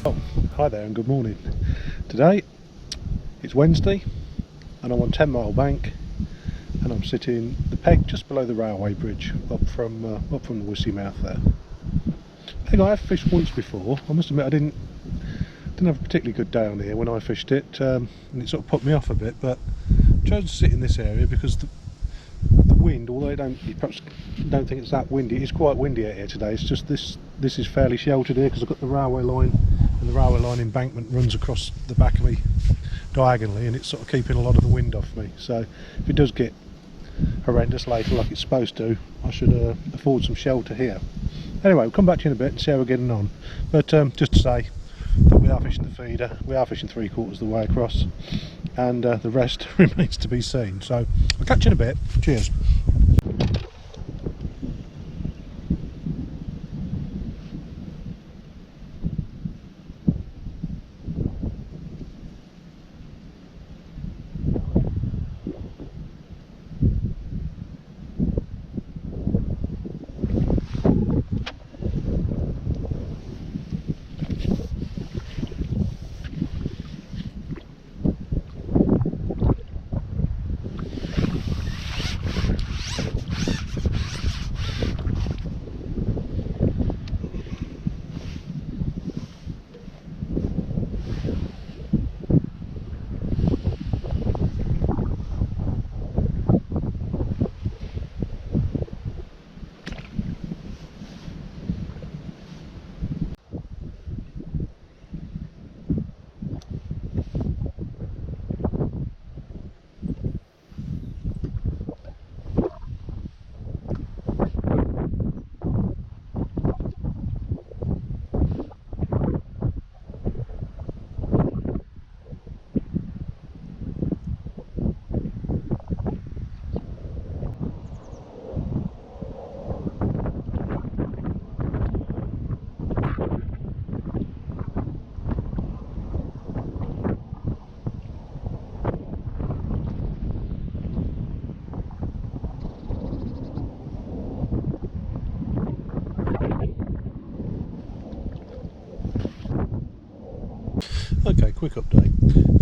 Oh, hi there and good morning. Today it's Wednesday and I'm on 10 Mile Bank and I'm sitting the peg just below the railway bridge up from the Wissy Mouth there. I have fished once before. I must admit I didn't have a particularly good day on here when I fished it, and it sort of put me off a bit, but I chose to sit in this area because the wind, although you perhaps don't think it's that windy, it's quite windy out here today. It's just this is fairly sheltered here because I've got the railway line, and the railway line embankment runs across the back of me diagonally, and it's sort of keeping a lot of the wind off me. So if it does get horrendous later like it's supposed to, I should afford some shelter here. Anyway, we'll come back to you in a bit and see how we're getting on, but just to say that we are fishing the feeder, we are fishing 3/4 of the way across, and the rest remains to be seen. So I'll catch you in a bit. Cheers. Okay, quick update.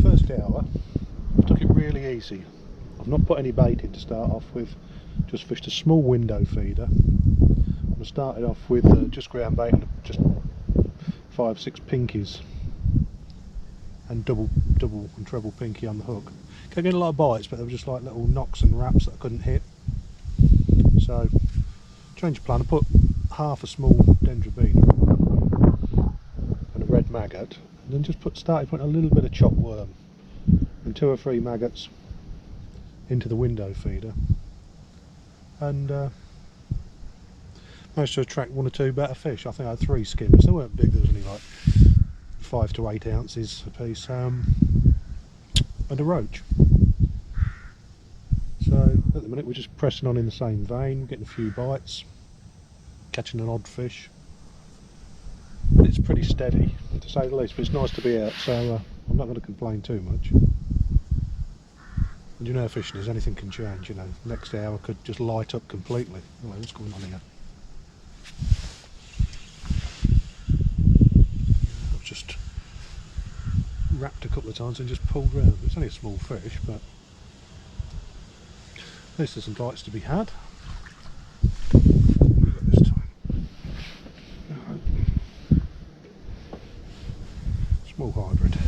First hour, I took it really easy. I've not put any bait in to start off with, just fished a small window feeder. I started off with just ground bait and just 5-6 pinkies and double and treble pinky on the hook. Kept getting a lot of bites, but they were just like little knocks and wraps that I couldn't hit. So, change of plan. I put half a small dendrobina and a red maggot, and then just started putting a little bit of chopped worm and 2 or 3 maggots into the window feeder, and managed to attract 1 or 2 better fish. I think I had 3 skimmers. They weren't big, there was only like 5 to 8 ounces a piece, and a roach. So at the minute we're just pressing on in the same vein. We're getting a few bites, catching an odd fish. It's pretty steady, to say the least, but it's nice to be out, so I'm not going to complain too much. And you know how fishing is, anything can change, you know. Next hour could just light up completely. Oh, what's going on here? I've just wrapped a couple of times and just pulled round. It's only a small fish, but at least there's some bites to be had. This time. Small hybrid.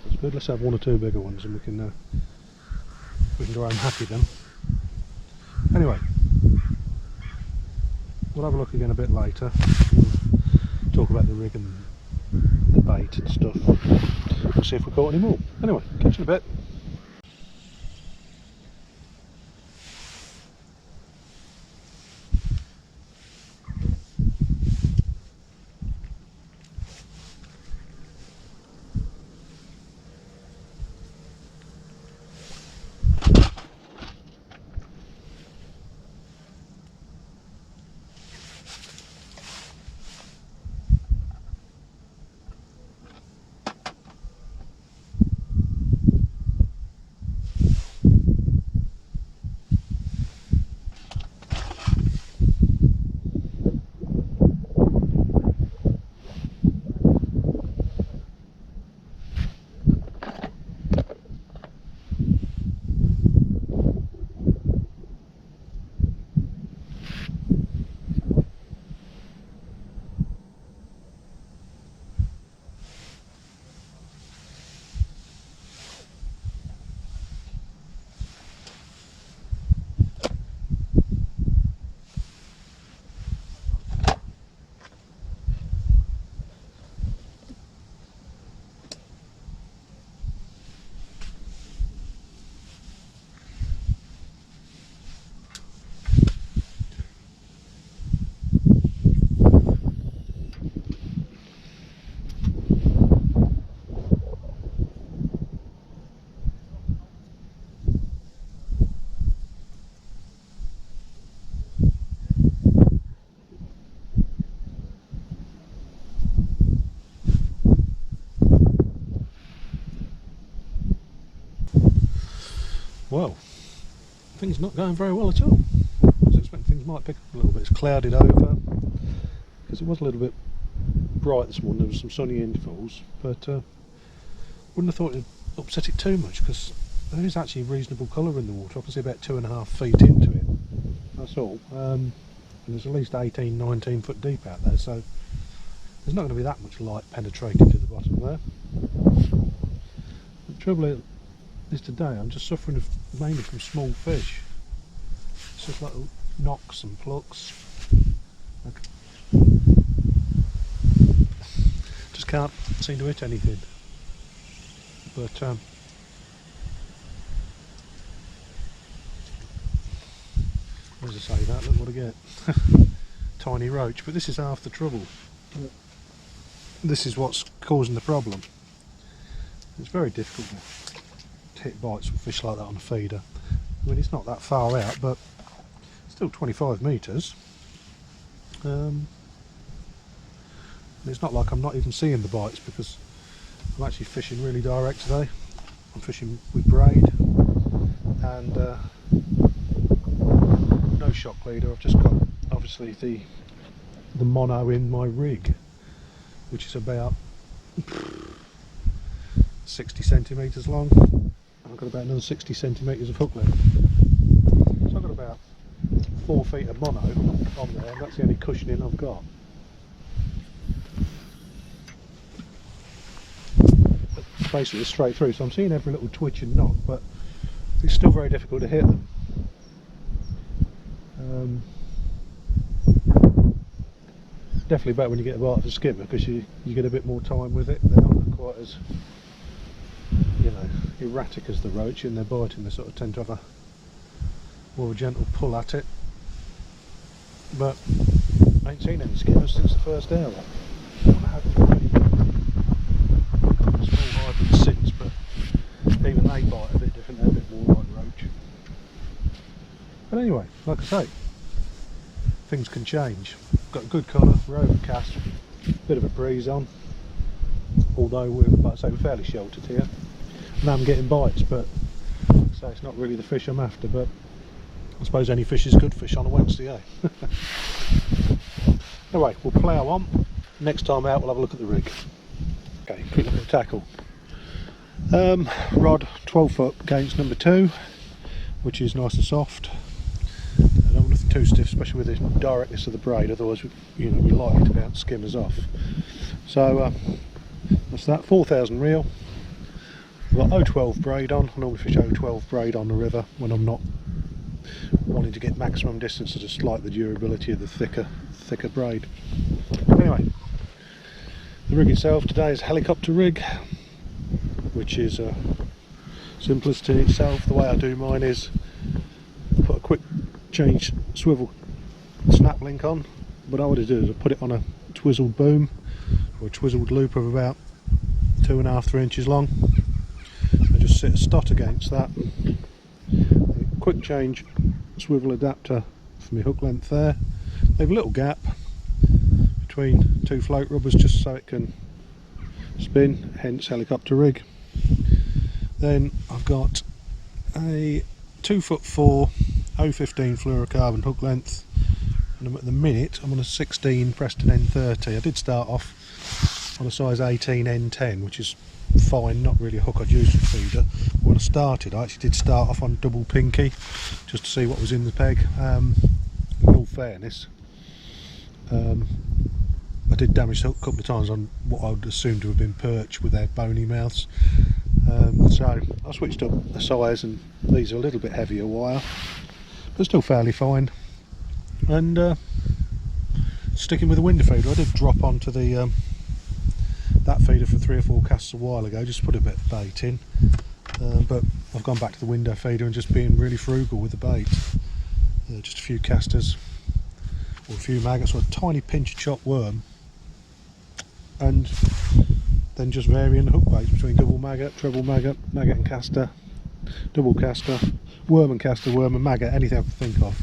That's good. Let's have 1 or 2 bigger ones, and we can go home happy then. Anyway, we'll have a look again a bit later. We'll talk about the rig and the bait and stuff. We'll see if we caught any more. Anyway, catch you in a bit. Well, things not going very well at all. I was expecting things might pick up a little bit. It's clouded over because it was a little bit bright this morning. There was some sunny intervals, but wouldn't have thought it'd upset it too much because there is actually a reasonable colour in the water. I can see about 2.5 feet into it. That's all. And there's at least 18, 19 foot deep out there, so there's not going to be that much light penetrating to the bottom there. The trouble is today I'm just suffering mainly from small fish. It's just like knocks and plucks. Just can't seem to hit anything. But as I say that, look what I get. Tiny roach, but this is half the trouble. This is what's causing the problem. It's very difficult to hit bites with fish like that on a feeder. I mean, it's not that far out, but still 25 metres. It's not like I'm not even seeing the bites because I'm actually fishing really direct today. I'm fishing with braid and no shock leader. I've just got obviously the mono in my rig, which is about 60 centimetres long. I've got about another 60 centimetres of hook length. So I've got about 4 feet of mono on there, and that's the only cushioning I've got. But basically straight through, so I'm seeing every little twitch and knock, but it's still very difficult to hit them. Definitely better when you get a bite of a skimmer because you get a bit more time with it. They're not quite as, you know, erratic as the roach in their biting. They sort of tend to have a more of a gentle pull at it. But I ain't seen any skimmers since the first hour. I haven't really small hybrids since, but even they bite a bit different. They're a bit more like roach. But anyway, like I say, things can change. Got a good colour, roving cast, bit of a breeze on, although like I say, we're fairly sheltered here. And I'm getting bites, but like I say, it's not really the fish I'm after, but I suppose any fish is good fish on a Wednesday, eh? Anyway, we'll plough on. Next time out we'll have a look at the rig. Okay, quick look at the tackle. Rod 12 foot against number 2, which is nice and soft. I don't want nothing too stiff, especially with the directness of the braid, otherwise we're likely to bounce skimmers off. So that's that, 4,000 reel. I've got 012 braid on. I normally fish 012 braid on the river when I'm not wanting to get maximum distance. I just like the durability of the thicker braid. Anyway, the rig itself today is a helicopter rig, which is simplest in itself. The way I do mine is put a quick change swivel snap link on, but all I do is I put it on a twizzled boom or a twizzled loop of about 2.5–3 inches long. I just sit a stot against that, a quick change swivel adapter for my hook length there. Leave a little gap between 2 float rubbers just so it can spin, hence helicopter rig. Then I've got a 2'4" 015 fluorocarbon hook length, and at the minute I'm on a 16 Preston N30. I did start off on a size 18 N10, which is fine, not really a hook I'd use for feeder. When I started, I actually did start off on double pinky just to see what was in the peg. In all fairness, I did damage the hook a couple of times on what I would assume to have been perch with their bony mouths. So I switched up the size, and these are a little bit heavier wire, but still fairly fine. And sticking with the window feeder, I did drop onto the that feeder for 3 or 4 casts a while ago, just put a bit of bait in, but I've gone back to the window feeder and just being really frugal with the bait. Just a few casters or a few maggots or a tiny pinch of chopped worm, and then just varying the hook baits between double maggot, treble maggot, maggot and caster, double caster, worm and caster, worm and maggot, anything I can think of.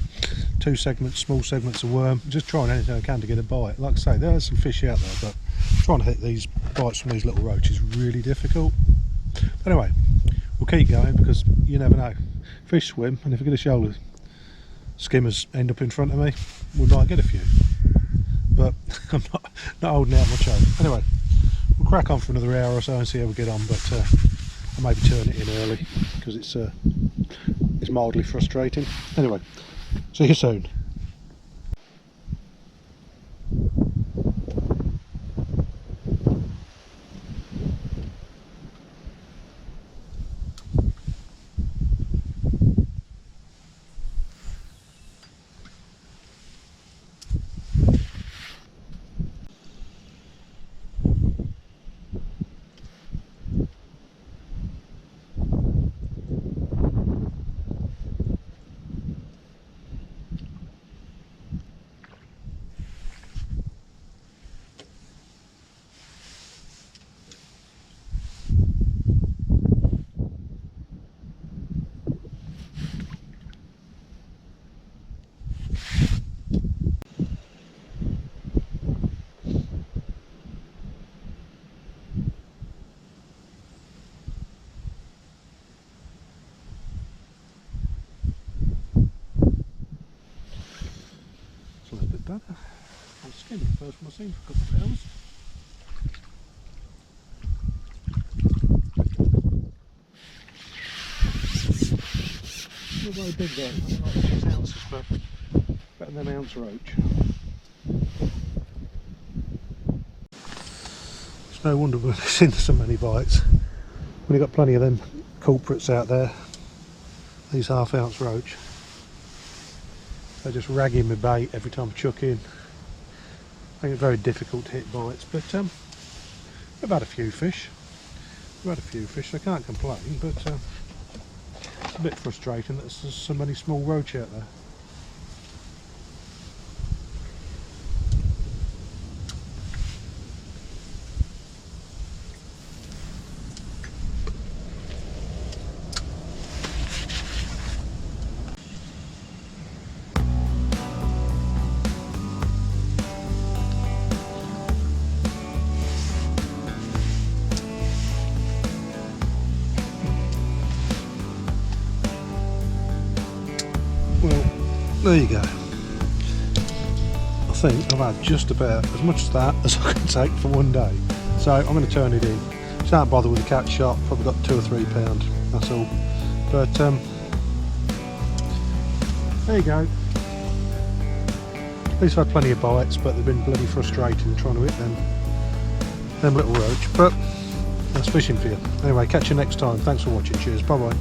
2 segments, small segments of worm, just trying anything I can to get a bite. Like I say, there are some fish out there, but trying to hit these bites from these little roaches is really difficult. But anyway, we'll keep going because you never know. fish swim, and if I get a shoulder skimmers end up in front of me, we might get a few. But I'm not holding out much hope. Anyway, we'll crack on for another hour or so and see how we get on. But I'll maybe turn it in early because it's mildly frustrating. Anyway, see you soon. A little bit better. I'll skin the first one I've seen for a couple of hours. Not very big though, like 6 ounces, but better than an ounce roach. It's no wonder we've seen so many bites. We've got plenty of them culprits out there, these half-ounce roach. They're just ragging my bait every time I chuck in. I think it's very difficult to hit bites, but we've had a few fish. We've had a few fish, so I can't complain, but it's a bit frustrating that there's so many small roach out there. Well, there you go. I think I've had just about as much of that as I can take for one day. So I'm going to turn it in. Can't bother with the catch shot, probably got 2 or 3 pound, that's all. But there you go. At least I've had plenty of bites, but they've been bloody frustrating trying to hit them little roach. But that's fishing for you. Anyway, catch you next time. Thanks for watching. Cheers. Bye bye.